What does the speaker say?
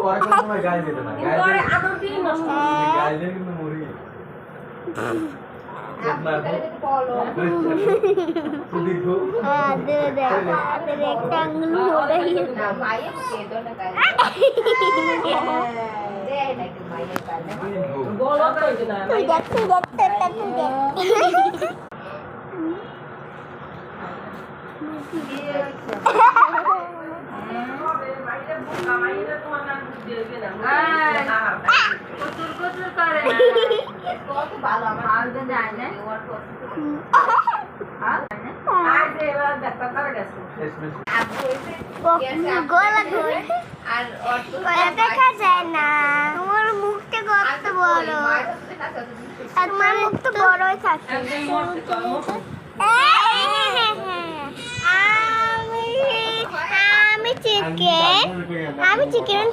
ওরা কোন সময় গায়ে দিতে না গায়ে দিলে আদর দিই নষ্ট গায়ে দিলে কিন্তু মরি একটা আঙ্গুল মোটা দেখা যায় না তোমার মুখটা কত বড় আর তোমার মুখ তো বড়ই থাকে আমি চিকেন